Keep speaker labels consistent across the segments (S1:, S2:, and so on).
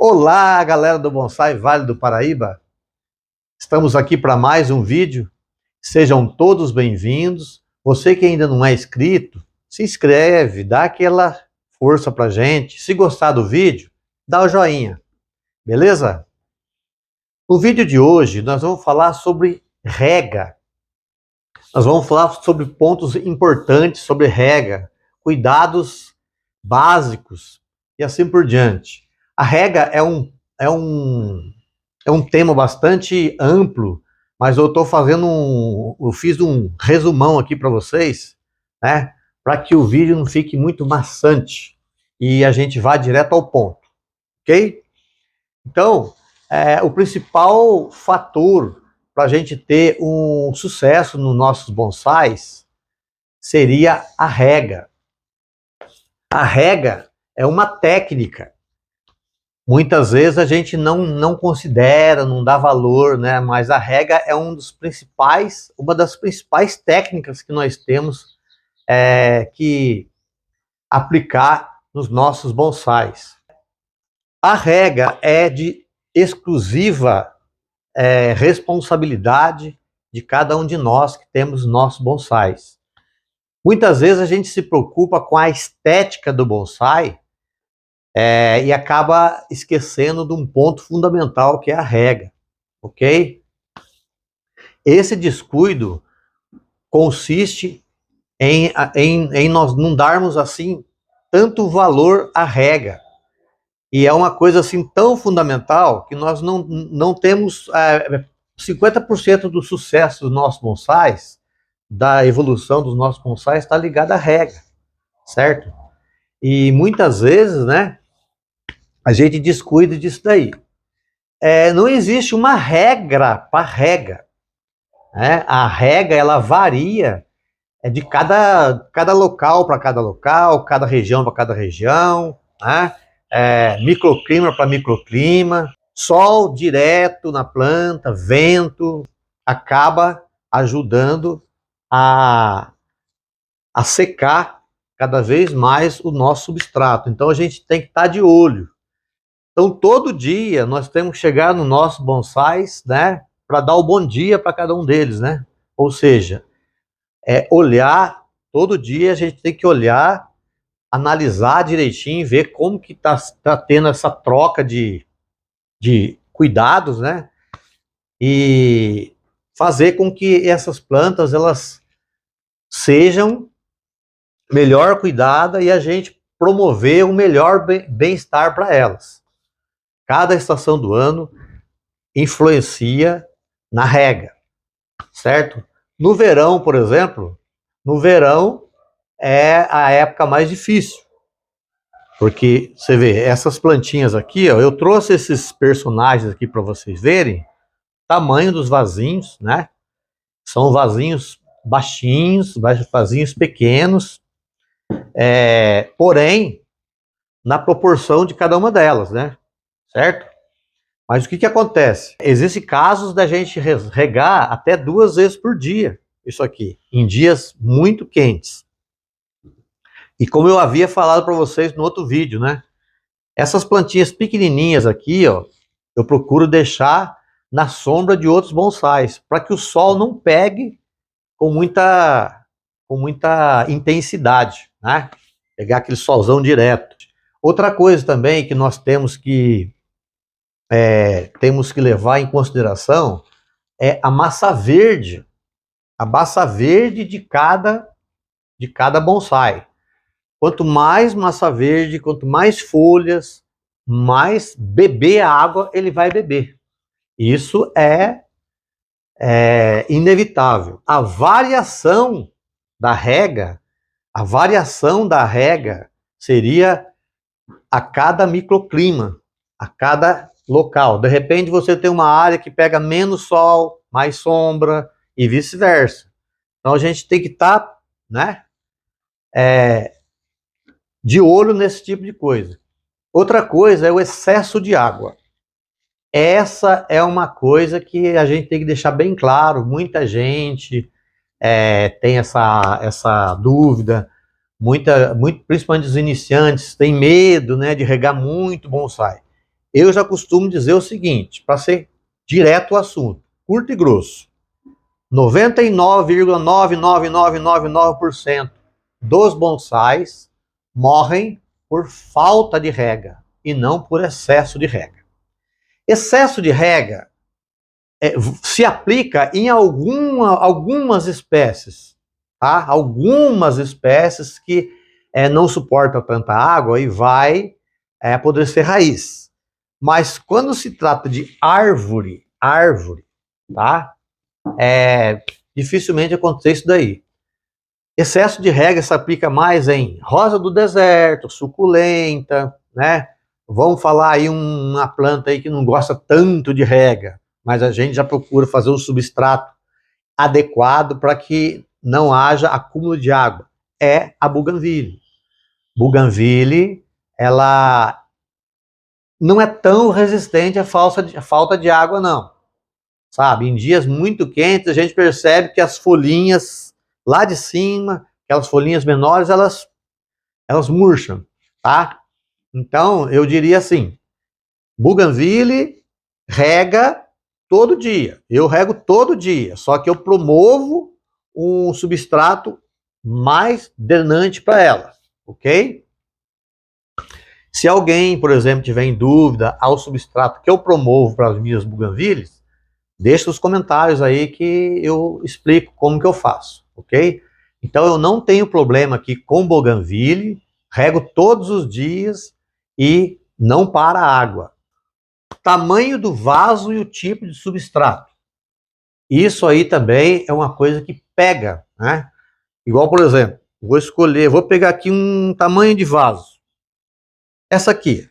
S1: Olá, galera do Bonsai Vale do Paraíba. Estamos aqui para mais um vídeo. Sejam todos bem-vindos. Você que ainda não é inscrito, se inscreve, dá aquela força pra gente. Se gostar do vídeo, dá o joinha, beleza? No vídeo de hoje, nós vamos falar sobre rega. Nós vamos falar sobre pontos importantes sobre rega, cuidados básicos e assim por diante. A rega é um tema bastante amplo, mas eu fiz um resumão aqui para vocês, né, para que o vídeo não fique muito maçante e a gente vá direto ao ponto, ok? Então, o principal fator para a gente ter um sucesso nos nossos bonsais seria a rega. A rega é uma técnica. Muitas vezes a gente não considera, não dá valor, né? Mas a rega é uma das principais técnicas que nós temos que aplicar nos nossos bonsais. A rega é de exclusiva responsabilidade de cada um de nós que temos nossos bonsais. Muitas vezes a gente se preocupa com a estética do bonsai e acaba esquecendo de um ponto fundamental que é a rega, ok? Esse descuido consiste em nós não darmos assim tanto valor à rega. E é uma coisa assim tão fundamental que nós não temos 50% do sucesso dos nossos bonsais, da evolução dos nossos bonsais, está ligada à rega, certo? E muitas vezes, né, a gente descuida disso daí. Não existe uma regra para rega, né? A rega, ela varia de cada local para cada local, cada região para cada região, né? Microclima para microclima, sol direto na planta, vento, acaba ajudando a secar cada vez mais o nosso substrato. Então a gente tem que estar de olho. Então todo dia nós temos que chegar no nosso bonsais, né, para dar o bom dia para cada um deles, né? Ou seja, olhar todo dia, a gente tem que olhar, analisar direitinho, ver como que tá tendo essa troca de cuidados, né? E fazer com que essas plantas elas sejam melhor cuidadas e a gente promover o melhor bem-estar para elas. Cada estação do ano influencia na rega, certo? No verão, por exemplo, no verão é a época mais difícil, porque você vê, essas plantinhas aqui, ó, eu trouxe esses personagens aqui para vocês verem, tamanho dos vasinhos, né? São vasinhos baixinhos, vasinhos pequenos, porém, na proporção de cada uma delas, né? Certo? Mas o que acontece? Existem casos da gente regar até 2 vezes por dia, isso aqui, em dias muito quentes. E como eu havia falado para vocês no outro vídeo, né? Essas plantinhas pequenininhas aqui, ó, eu procuro deixar na sombra de outros bonsais, para que o sol não pegue com muita intensidade, né? Pegar aquele solzão direto. Outra coisa também que nós temos que levar em consideração é a massa verde de cada bonsai. Quanto mais massa verde, quanto mais folhas, mais beber água ele vai beber. Isso é inevitável. A variação da rega seria a cada microclima, a cada local. De repente você tem uma área que pega menos sol, mais sombra e vice-versa. Então a gente tem que estar, né, de olho nesse tipo de coisa. Outra coisa é o excesso de água. Essa é uma coisa que a gente tem que deixar bem claro. Muita gente tem essa dúvida, principalmente os iniciantes, tem medo, né, de regar muito bonsai. eu já costumo dizer o seguinte, para ser direto ao assunto, curto e grosso. 99,99999% dos bonsais morrem por falta de rega e não por excesso de rega. Excesso de rega se aplica em algumas espécies, tá? Algumas espécies que não suportam tanta água e vai apodrecer raiz. Mas quando se trata de árvore, tá? Dificilmente acontece isso daí. Excesso de rega se aplica mais em rosa do deserto, suculenta, né? Vamos falar aí uma planta aí que não gosta tanto de rega, mas a gente já procura fazer um substrato adequado para que não haja acúmulo de água. É a buganvília. Buganvília, ela não é tão resistente à falta de água, não. Sabe, em dias muito quentes, a gente percebe que as folhinhas lá de cima, aquelas folhinhas menores, elas murcham, tá? Então, eu diria assim, buganvília rega todo dia. Eu rego todo dia, só que eu promovo um substrato mais drenante para ela, ok? Se alguém, por exemplo, tiver em dúvida ao substrato que eu promovo para as minhas buganvílias, deixa nos comentários aí que eu explico como que eu faço, ok? Então eu não tenho problema aqui com buganvília, rego todos os dias e não para a água. Tamanho do vaso e o tipo de substrato. Isso aí também é uma coisa que pega, né? Igual, por exemplo, vou pegar aqui um tamanho de vaso. Essa aqui,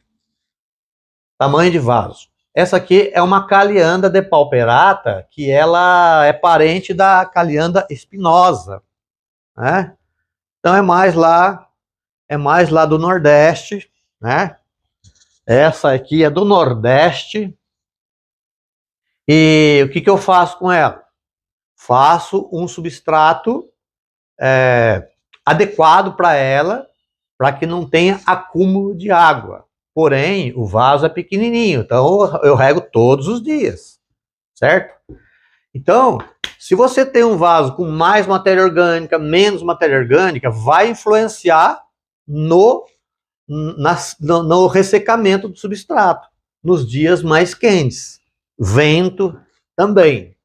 S1: tamanho de vaso. Essa aqui é uma Calliandra depauperata, que ela é parente da Calliandra espinosa, né? Então é mais lá do Nordeste, né? Essa aqui é do Nordeste. E o que eu faço com ela? Faço um substrato adequado para ela, para que não tenha acúmulo de água. Porém, o vaso é pequenininho, então eu rego todos os dias, certo? Então, se você tem um vaso com mais matéria orgânica, menos matéria orgânica, vai influenciar no ressecamento do substrato, nos dias mais quentes. Vento também,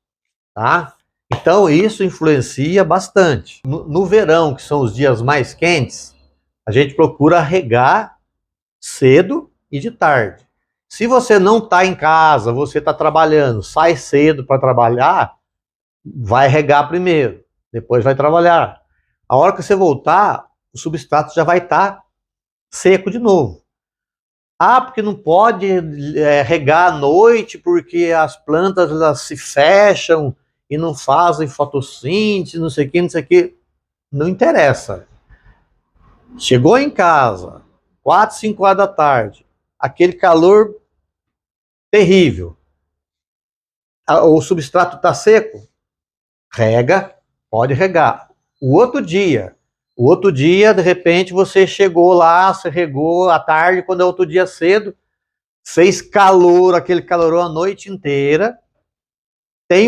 S1: tá? Então, isso influencia bastante. No verão, que são os dias mais quentes, a gente procura regar cedo e de tarde. Se você não está em casa, você está trabalhando, sai cedo para trabalhar, vai regar primeiro, depois vai trabalhar. A hora que você voltar, o substrato já vai estar seco de novo. Ah, porque não pode regar à noite, porque as plantas elas se fecham e não fazem fotossíntese, não sei o que, não sei o que. Não interessa. Chegou em casa, 4, 5 horas da tarde, aquele calor terrível. O substrato está seco? Rega, pode regar. O outro dia, de repente, você chegou lá, você regou à tarde, quando é outro dia cedo, fez calor, aquele calorão a noite inteira, tem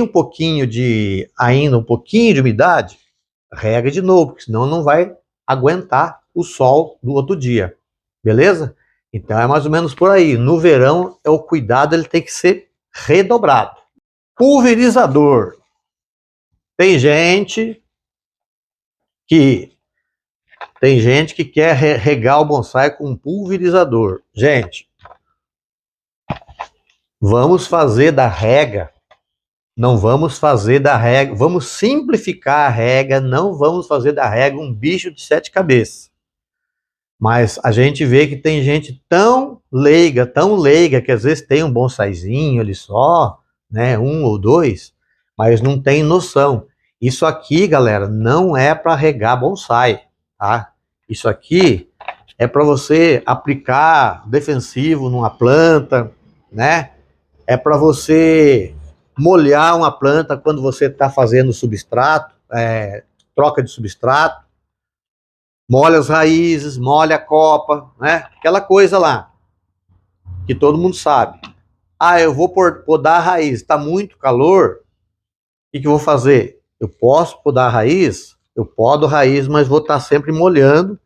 S1: ainda um pouquinho de umidade, rega de novo, porque senão não vai aguentar o sol do outro dia, beleza? Então é mais ou menos por aí. No verão, o cuidado ele tem que ser redobrado. Pulverizador. Tem gente que quer regar o bonsai com um pulverizador. Gente, vamos fazer da rega, vamos simplificar a rega, não vamos fazer da rega um bicho de 7 cabeças. Mas a gente vê que tem gente tão leiga, que às vezes tem um bonsaizinho ali só, né, 1 ou 2, mas não tem noção. Isso aqui, galera, não é para regar bonsai, tá? Isso aqui é para você aplicar defensivo numa planta, né? É para você molhar uma planta quando você está fazendo substrato, troca de substrato, molha as raízes, molha a copa, né? Aquela coisa lá. que todo mundo sabe. Ah, eu vou podar a raiz, está muito calor, o que eu vou fazer? Eu posso podar a raiz? Eu podo a raiz, mas vou estar sempre molhando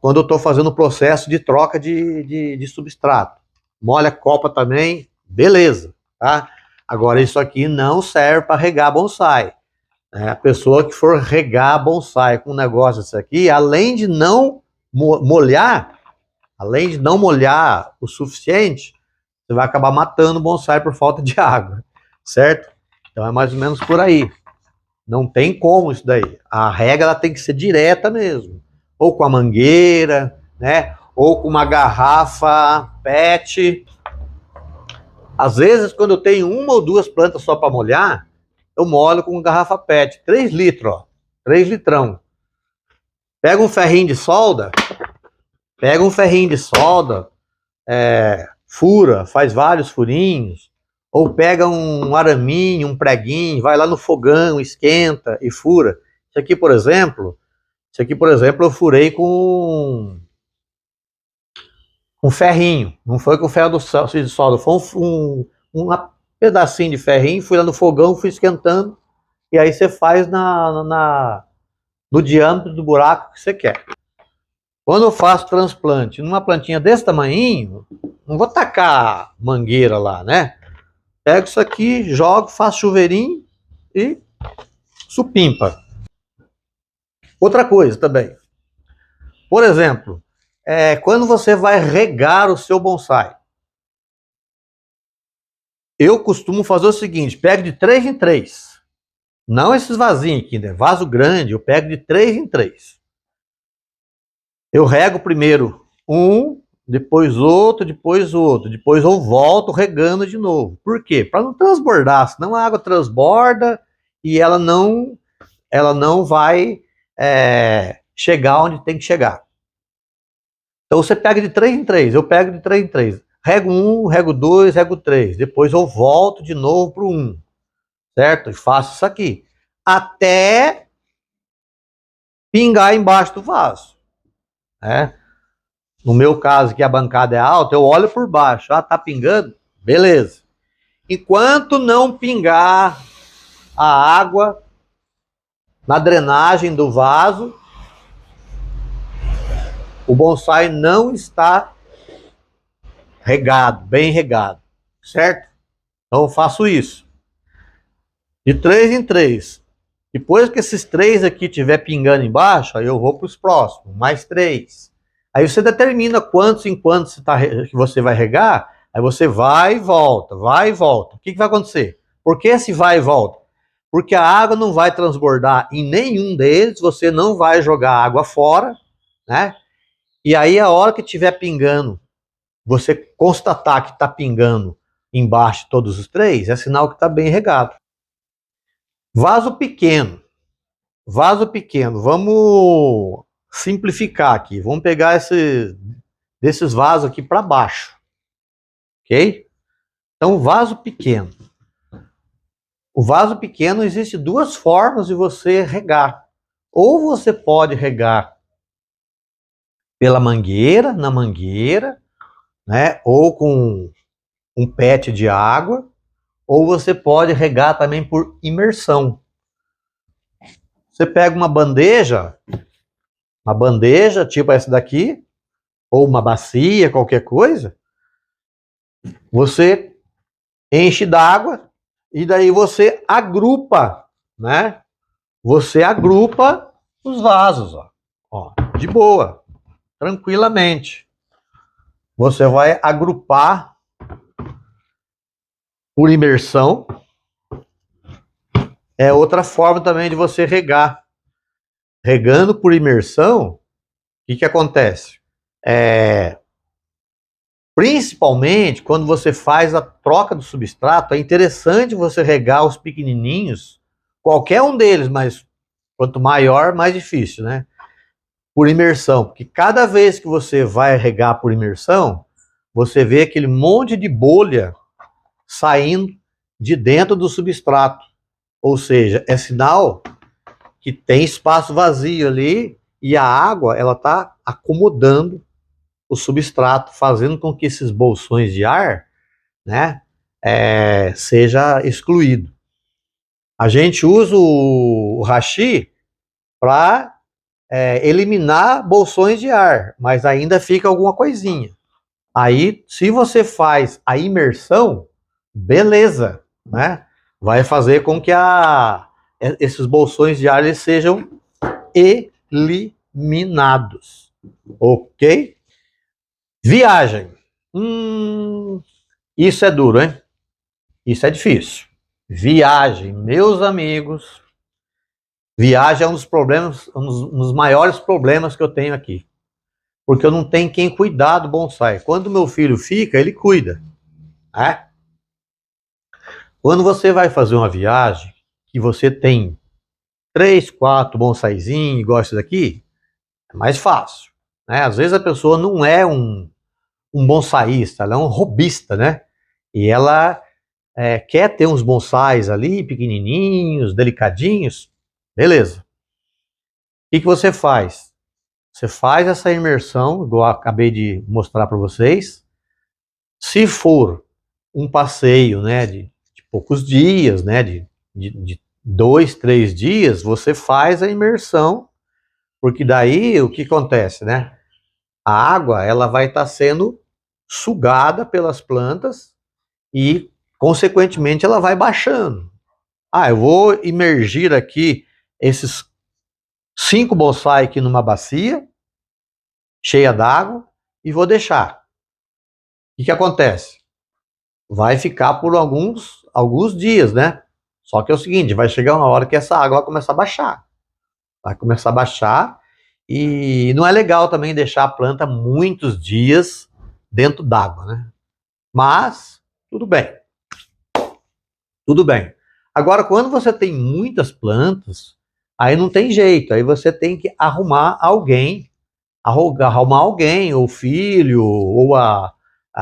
S1: quando eu estou fazendo o processo de troca de substrato. Molha a copa também, beleza, tá? Agora, isso aqui não serve para regar bonsai. A pessoa que for regar bonsai com um negócio desse aqui, além de não molhar, além de não molhar o suficiente, você vai acabar matando o bonsai por falta de água, certo? Então é mais ou menos por aí. Não tem como isso daí. A regra ela tem que ser direta mesmo. Ou com a mangueira, né? Ou com uma garrafa PET. Às vezes, quando eu tenho uma ou duas plantas só para molhar, eu molho com uma garrafa PET. 3 litros, ó. 3 litrão. Pega um ferrinho de solda, fura, faz vários furinhos, ou pega um araminho, um preguinho, vai lá no fogão, esquenta e fura. Isso aqui, por exemplo, eu furei com um ferrinho. Não foi com ferro de solda, foi um pedacinho de ferrinho, fui lá no fogão, fui esquentando, e aí você faz no diâmetro do buraco que você quer. Quando eu faço transplante numa plantinha desse tamanhinho, não vou tacar mangueira lá, né? Pego isso aqui, jogo, faço chuveirinho e supimpa. Outra coisa também. Por exemplo, quando você vai regar o seu bonsai, eu costumo fazer o seguinte, pego de 3 em 3. Não esses vasinhos aqui, né? Vaso grande, eu pego de 3 em 3. Eu rego primeiro um, depois outro, depois outro. Depois eu volto regando de novo. Por quê? Para não transbordar, senão a água transborda e ela não vai chegar onde tem que chegar. Então você pega de 3 em 3, eu pego de 3 em 3. Rego 1, rego 2, rego 3. Depois eu volto de novo para o 1. Certo? E faço isso aqui. Até pingar embaixo do vaso. Né? No meu caso, que a bancada é alta, eu olho por baixo. Ah, tá pingando? Beleza. Enquanto não pingar a água na drenagem do vaso, o bonsai não está regado, bem regado. Certo? Então eu faço isso. De 3 em 3. Depois que esses 3 aqui estiver pingando embaixo, aí eu vou para os próximos. Mais 3. Aí você determina quantos em quantos que você vai regar. Aí você vai e volta, vai e volta. O que vai acontecer? Por que esse vai e volta? Porque a água não vai transbordar em nenhum deles, você não vai jogar água fora, né? E aí a hora que estiver pingando, você constatar que está pingando embaixo de todos os 3, é sinal que está bem regado. Vaso pequeno. Vaso pequeno. Vamos simplificar aqui. Vamos pegar desses vasos aqui para baixo. Ok? Então, vaso pequeno. O vaso pequeno, existe 2 formas de você regar. Ou você pode regar pela mangueira, na mangueira, né? Ou com um PET de água. Ou você pode regar também por imersão. Você pega uma bandeja tipo essa daqui, ou uma bacia, qualquer coisa, você enche d'água e daí você agrupa, né? Você agrupa os vasos, ó, de boa, tranquilamente. Você vai agrupar por imersão. É outra forma também de você regar. Regando por imersão, o que acontece? Principalmente quando você faz a troca do substrato, é interessante você regar os pequenininhos, qualquer um deles, mas quanto maior, mais difícil, né? Por imersão, porque cada vez que você vai regar por imersão, você vê aquele monte de bolha saindo de dentro do substrato. Ou seja, é sinal que tem espaço vazio ali e a água ela está acomodando o substrato, fazendo com que esses bolsões de ar, né, seja excluído. A gente usa o hashi para eliminar bolsões de ar, mas ainda fica alguma coisinha. Aí, se você faz a imersão, beleza, né? Vai fazer com que esses bolsões de ar eles sejam eliminados, ok? Viagem. Isso é duro, hein? Isso é difícil. Viagem, meus amigos. Viagem é um dos problemas, um dos maiores problemas que eu tenho aqui. Porque eu não tenho quem cuidar do bonsai. Quando meu filho fica, ele cuida, né? Quando você vai fazer uma viagem, que você tem 3, 4 bonsaizinhos, igual esse daqui, é mais fácil, né? Às vezes a pessoa não é um bonsaísta, ela é um hobbyista, né? E ela quer ter uns bonsais ali, pequenininhos, delicadinhos, beleza. O que você faz? Você faz essa imersão, igual eu acabei de mostrar para vocês. Se for um passeio, né, de poucos dias, né, de 2, 3 dias, você faz a imersão, porque daí o que acontece, né? A água ela vai estar sendo sugada pelas plantas e, consequentemente, ela vai baixando. Ah, eu vou imergir aqui esses 5 bonsai aqui numa bacia cheia d'água e vou deixar. O que acontece? Vai ficar por alguns dias, né? Só que é o seguinte, vai chegar uma hora que essa água vai começar a baixar. Vai começar a baixar e não é legal também deixar a planta muitos dias dentro d'água, né? Mas, tudo bem. Tudo bem. Agora, quando você tem muitas plantas, aí não tem jeito. Aí você tem que arrumar alguém, ou filho, ou a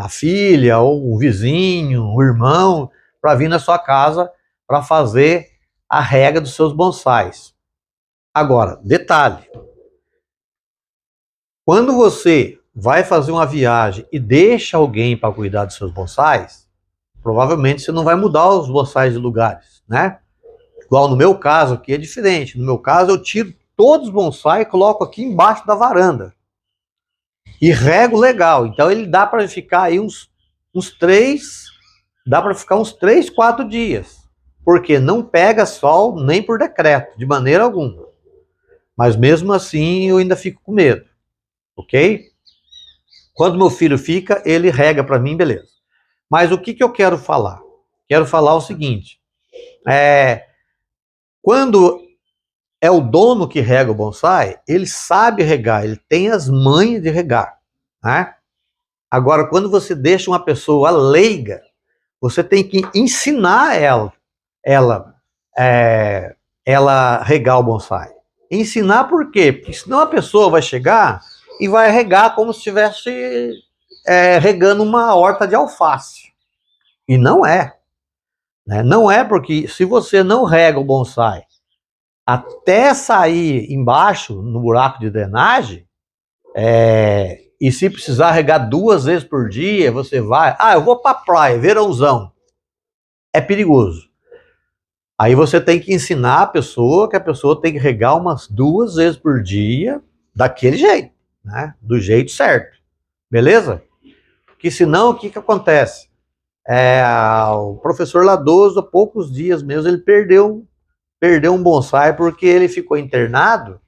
S1: filha, ou o vizinho, o irmão, para vir na sua casa para fazer a rega dos seus bonsais. Agora, detalhe. Quando você vai fazer uma viagem e deixa alguém para cuidar dos seus bonsais, provavelmente você não vai mudar os bonsais de lugares, né? Igual no meu caso aqui é diferente. No meu caso eu tiro todos os bonsais e coloco aqui embaixo da varanda. E rego legal. Então ele dá para ficar aí dá para ficar uns 3, 4 dias. Porque não pega sol nem por decreto, de maneira alguma. Mas mesmo assim eu ainda fico com medo, ok? Quando meu filho fica, ele rega para mim, beleza. Mas o que eu quero falar? Quero falar o seguinte, quando é o dono que rega o bonsai, ele sabe regar, ele tem as manhas de regar, né? Agora, quando você deixa uma pessoa leiga, você tem que ensinar ela, ela regar o bonsai. Ensinar por quê? Porque senão a pessoa vai chegar e vai regar como se estivesse regando uma horta de alface. E não é. Né? Não é porque se você não rega o bonsai até sair embaixo, no buraco de drenagem, e se precisar regar 2 vezes por dia, você vai... Ah, eu vou para a praia, verãozão. É perigoso. Aí você tem que ensinar a pessoa que a pessoa tem que regar umas 2 vezes por dia, daquele jeito, né? Do jeito certo. Beleza? Porque senão, o que acontece? O professor Ladoso, há poucos dias mesmo, ele perdeu um bonsai porque ele ficou internado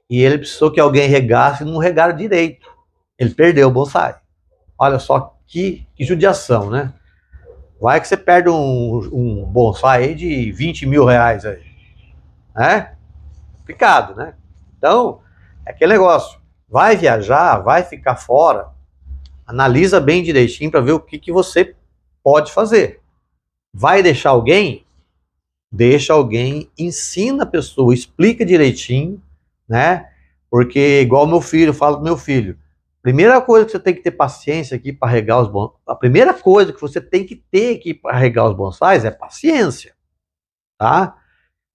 S1: e ele precisou que alguém regasse e não regaram direito. Ele perdeu o bonsai. Olha só que judiação, né? Vai que você perde um bonsai aí de 20 mil reais aí. Né? Complicado, né? Então, é aquele negócio. Vai viajar, vai ficar fora, analisa bem direitinho para ver o que você pode fazer. Vai deixar alguém? Deixa alguém, ensina a pessoa, explica direitinho, né? Porque, igual meu filho, eu falo pro meu filho, primeira coisa que você tem que ter paciência aqui para regar os bonsais, a primeira coisa que você tem que ter aqui para regar os bonsais é paciência, tá?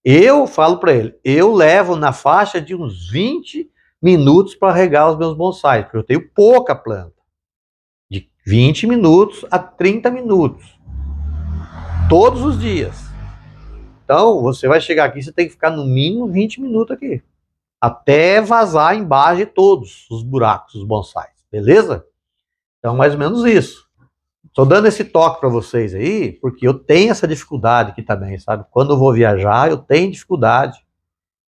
S1: Eu falo para ele, eu levo na faixa de uns 20 minutos para regar os meus bonsais, porque eu tenho pouca planta. 20 minutos a 30 minutos. Todos os dias. Então, você vai chegar aqui, você tem que ficar no mínimo 20 minutos aqui. Até vazar embaixo de todos os buracos, os bonsais. Beleza? Então, mais ou menos isso. Estou dando esse toque para vocês aí, porque eu tenho essa dificuldade aqui também, sabe? Quando eu vou viajar, eu tenho dificuldade.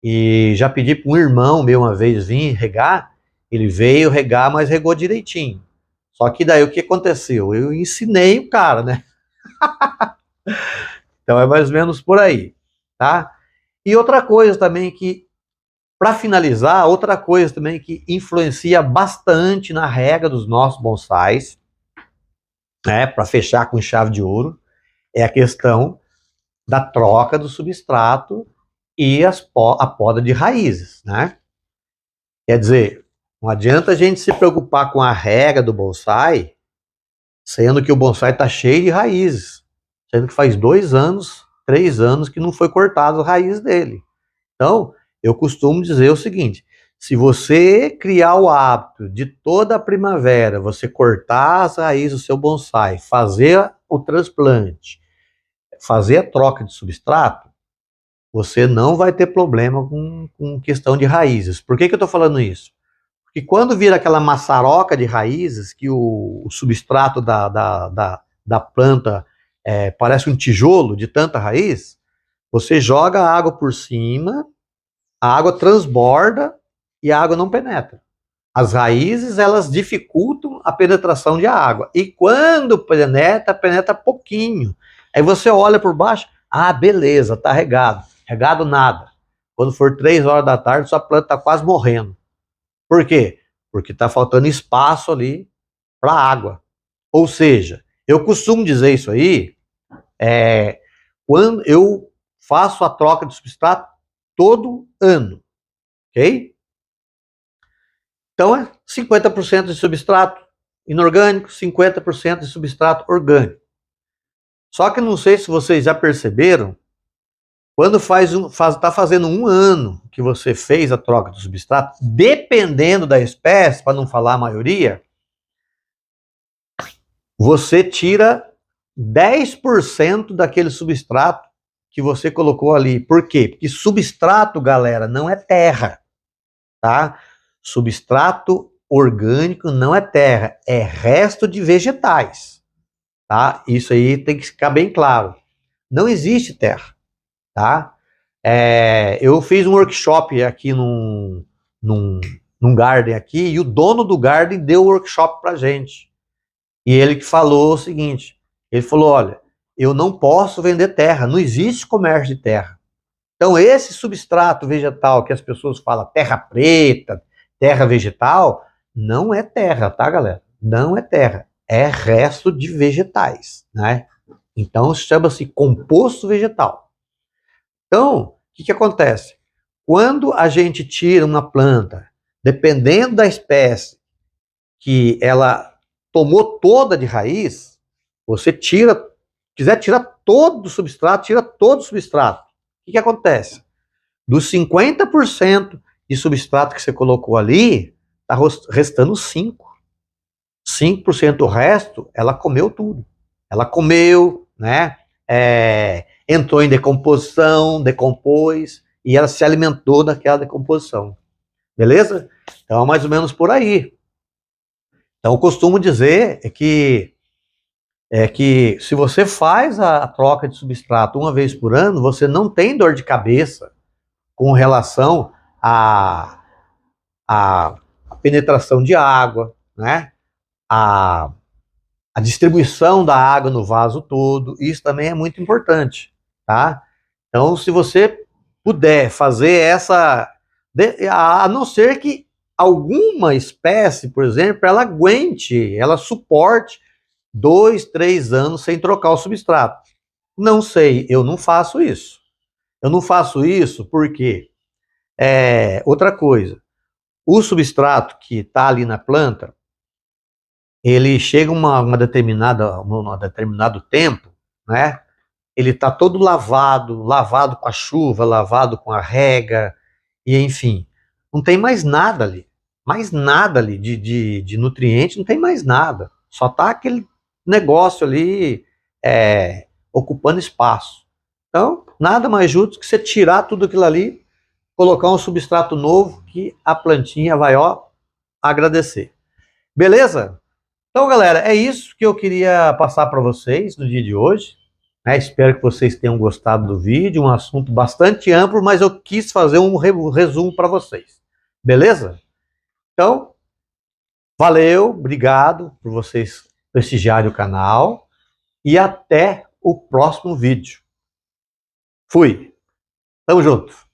S1: E já pedi para um irmão meu uma vez vir regar, ele veio regar, mas regou direitinho. Só que daí o que aconteceu? Eu ensinei o cara, né? Então é mais ou menos por aí, tá? E outra coisa também que, para finalizar, outra coisa também que influencia bastante na rega dos nossos bonsais, né, para fechar com chave de ouro, é a questão da troca do substrato e a poda de raízes, né? Quer dizer, não adianta a gente se preocupar com a rega do bonsai, sendo que o bonsai está cheio de raízes, sendo que faz 2 anos, 3 anos que não foi cortado as raízes dele. Então, eu costumo dizer o seguinte: se você criar o hábito de toda a primavera você cortar as raízes do seu bonsai, fazer o transplante, fazer a troca de substrato, você não vai ter problema com questão de raízes. Por que eu estou falando isso? Porque quando vira aquela maçaroca de raízes, que o substrato da planta parece um tijolo de tanta raiz, você joga a água por cima, a água transborda e a água não penetra. As raízes, elas dificultam a penetração de água. E quando penetra, penetra pouquinho. Aí você olha por baixo, ah, beleza, tá regado. Regado nada. Quando for 3 horas da tarde, sua planta está quase morrendo. Por quê? Porque está faltando espaço ali para água. Ou seja, eu costumo dizer isso aí, quando eu faço a troca de substrato todo ano, ok? Então é 50% de substrato inorgânico, 50% de substrato orgânico. Só que não sei se vocês já perceberam, quando está fazendo 1 ano que você fez a troca de substrato, dependendo da espécie, para não falar a maioria, você tira 10% daquele substrato que você colocou ali. Por quê? Porque substrato, galera, não é terra, tá? Substrato orgânico não é terra, é resto de vegetais, tá? Isso aí tem que ficar bem claro. Não existe terra, tá? Eu fiz um workshop aqui num garden aqui, e o dono do garden deu o workshop pra gente. E ele que falou o seguinte, ele falou, olha, eu não posso vender terra, não existe comércio de terra. Então esse substrato vegetal que as pessoas falam terra preta, terra vegetal, não é terra, tá, galera? Não é terra, é resto de vegetais, né? Então chama-se composto vegetal. Então, o que acontece? Quando a gente tira uma planta, dependendo da espécie que ela tomou toda de raiz, você quiser tirar todo o substrato, tira todo o substrato. O que acontece? Dos 50% de substrato que você colocou ali, está restando 5%. 5% do resto, ela comeu tudo. Ela comeu, né? Entrou em decomposição, decompôs, e ela se alimentou daquela decomposição. Beleza? Então, mais ou menos por aí. Então, eu costumo dizer que se você faz a troca de substrato uma vez por ano, você não tem dor de cabeça com relação à penetração de água, né? A distribuição da água no vaso todo, isso também é muito importante, tá? Então, se você puder fazer essa, a não ser que alguma espécie, por exemplo, ela aguente, ela suporte 2, 3 anos sem trocar o substrato. Não sei, eu não faço isso. Eu não faço isso porque, outra coisa, o substrato que está ali na planta, ele chega um determinado tempo, né? Ele está todo lavado com a chuva, lavado com a rega, e enfim, não tem mais nada ali de nutriente, não tem mais nada. Só tá aquele negócio ali ocupando espaço. Então, nada mais justo que você tirar tudo aquilo ali, colocar um substrato novo que a plantinha vai, ó, agradecer. Beleza? Então, galera, é isso que eu queria passar para vocês no dia de hoje. Espero que vocês tenham gostado do vídeo, um assunto bastante amplo, mas eu quis fazer um resumo para vocês. Beleza? Então, valeu, obrigado por vocês prestigiarem o canal e até o próximo vídeo. Fui. Tamo junto.